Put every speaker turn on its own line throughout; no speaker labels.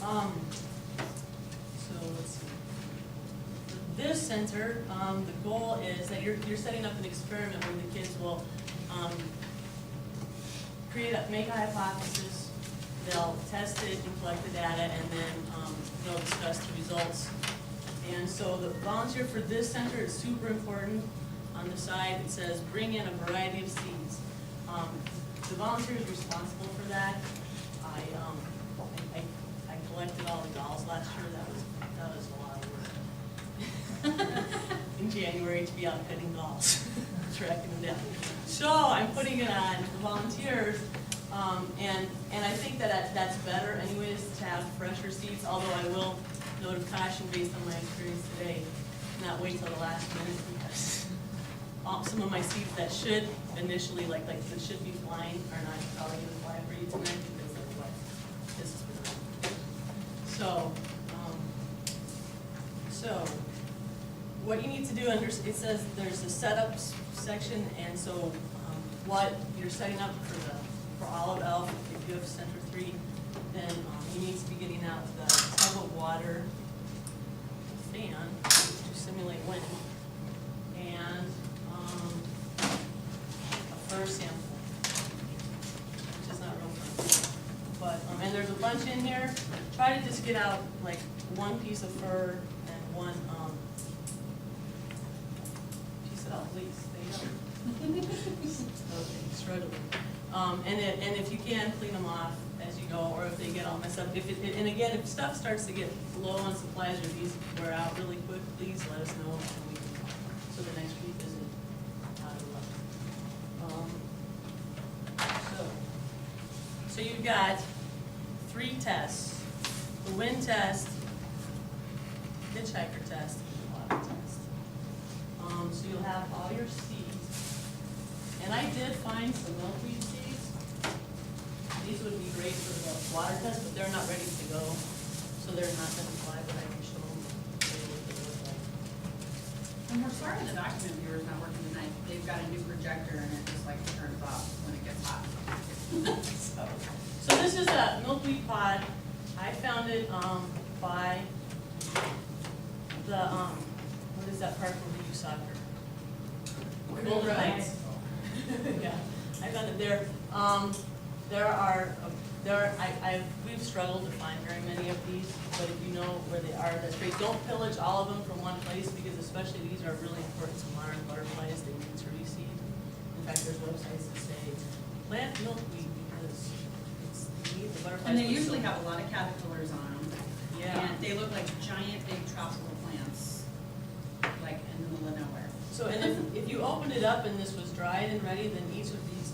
So let's see. For this center, the goal is that you're setting up an experiment where the kids will make a hypothesis, they'll test it and collect the data, and then they'll discuss the results. And so the volunteer for this center is super important. On the side it says bring in a variety of seeds. The volunteer is responsible for that. I collected all the galls last year. That was a lot of work. In January to be out cutting galls, tracking them down. So I'm putting it on the volunteers, and I think that that's better anyways to have fresher seeds, although I will note of caution based on my experience today, not wait till the last minute because some of my seeds that should initially, like that should be flying are not probably going to fly for you tonight because of what this has been on. So what you need to do it says there's a setup section, and so what you're setting up for Olive Elf, if you have Center 3, then you need to be getting out the tub of water, fan to simulate wind, and a fur sample, which is not real fun. But and there's a bunch in here. Try to just get out like one piece of fur and one piece of elk, please. There you go. Okay, struggling. And if you can, clean them off as you go, or if they get all messed up. And again, if stuff starts to get low on supplies or these wear out really quick, please let us know, and we can, so the next week isn't out of luck. So you've got 3 tests: the wind test, hitchhiker test, and water test. So you'll have all your seeds, and I did find some milkweed seeds. These would be great for the water test, but they're not ready to go, so they're not going to fly, but I can show them what they look like.
And we're sorry the document viewer's not working tonight. They've got a new projector and it just like turns off when it gets hot.
So this is a milkweed pod. I found it by the, what is that park where we do soccer? Golden Heights. Yeah, I found it there. We've struggled to find very many of these, but if you know where they are, that's great. Don't pillage all of them from one place, because especially these are really important to modern butterflies. They need to reseed. In fact, there's websites that say plant milkweed because it's the butterflies.
And they usually have a lot of caterpillars on them.
Yeah.
And they look like giant, big tropical plants, like in the middle of nowhere.
So, and if you opened it up and this was dried and ready, then each of these,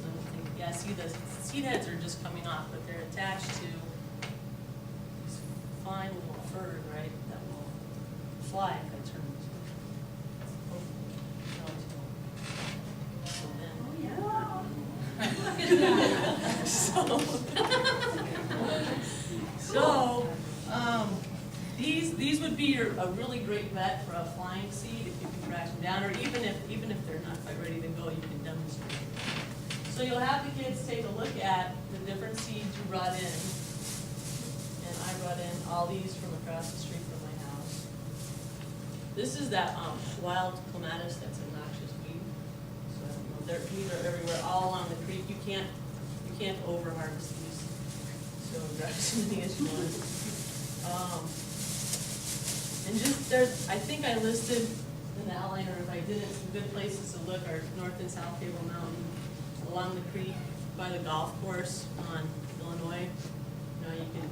yeah, see the seed heads are just coming off, but they're attached to these fine little fur, right, that will fly if I turn this. So these would be a really great bet for a flying seed if you can track them down, or even if they're not quite ready to go, you can demonstrate. So you'll have the kids take a look at the different seeds you brought in, and I brought in all these from across the street from my house. This is that wild clematis that's a noxious weed. So these are everywhere, all along the creek. You can't over harvest these, so grab as many as you want. And just I think I listed in the outline, or if I didn't, some good places to look are North and South Table Mountain, along the creek by the golf course on Illinois. You know, you can,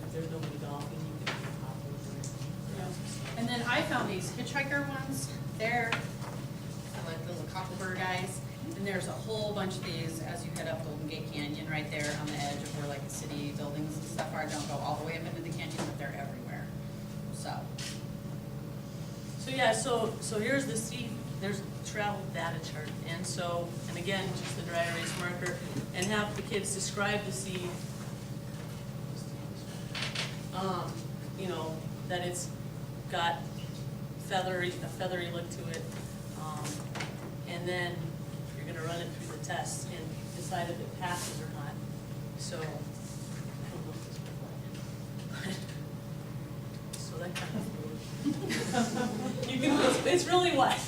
if there's nobody golfing, you can hop over it.
Yeah. And then I found these hitchhiker ones. They're like little cockleburr guys. And there's a whole bunch of these as you head up Golden Gate Canyon, right there on the edge of where like the city buildings and stuff are. Don't go all the way up into the canyon, but they're everywhere.
So yeah, so here's the seed. There's a travel data chart, and again, just the dry erase marker, and have the kids describe the seed. You know, that it's got a feathery look to it, and then you're going to run it through the tests and decide if it passes or not. So I don't know if this will work. that kind of food. You can, it's really wet,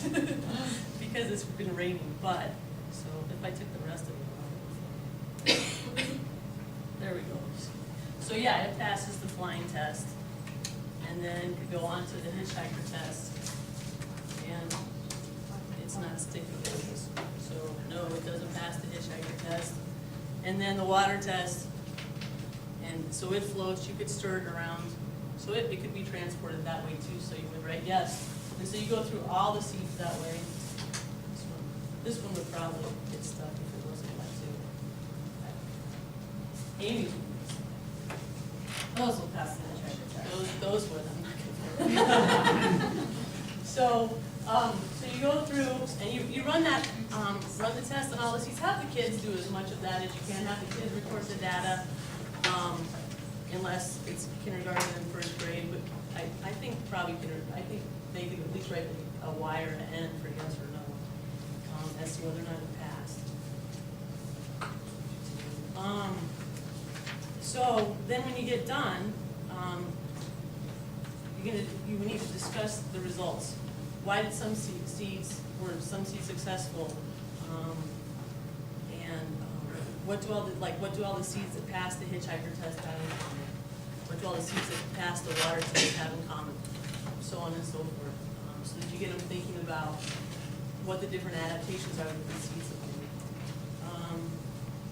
because it's been raining, but, so if I took the rest of it off. There we go. So yeah, it passes the flying test, and then could go on to the hitchhiker test, and it's not sticky fingers. So no, it doesn't pass the hitchhiker test. And then the water test, and so it floats, you could stir it around, so it could be transported that way too, so you would write yes. And so you go through all the seats that way. This one would probably get stuck if it wasn't wet too. Amy's.
Those will pass the hitchhiker test.
Those would, I'm not gonna. So you go through and you run that, run the test on all the seats. Have the kids do as much of that as you can. Have the kids record the data, unless it's kindergarten and first grade. But I think probably I think they could at least write a Y or an N for yes or no, as to whether or not it passed. So then when you get done, you need to discuss the results. Why did some seeds successful? What do all the seeds that passed the hitchhiker test have in common? What do all the seeds that passed the water test have in common? So on and so forth. So that you get them thinking about what the different adaptations are that these seeds have made.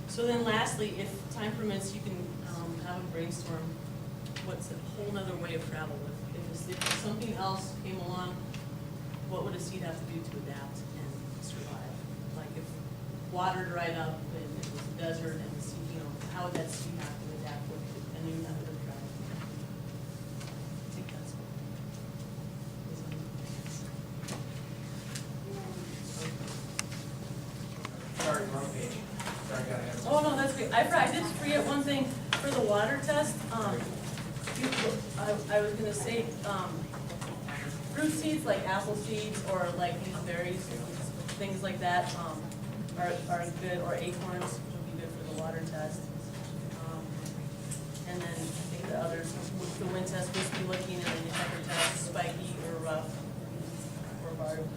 So then lastly, if time permits, you can have a brainstorm. What's a whole nother way of travel with? If something else came along, what would a seed have to do to adapt and survive? Like if water dried up and it was a desert and the seed, how would that seed have to adapt with a new method of travel? I think that's what.
Sorry, wrong page. Sorry, got ahead.
Oh, no, that's good. I did forget one thing for the water test. I was gonna say, fruit seeds like apple seeds or like these berries, things like that, are good, or acorns would be good for the water test. And then I think the others, the wind test, whiskey looking, and the hitchhiker test, spiky or rough or barred.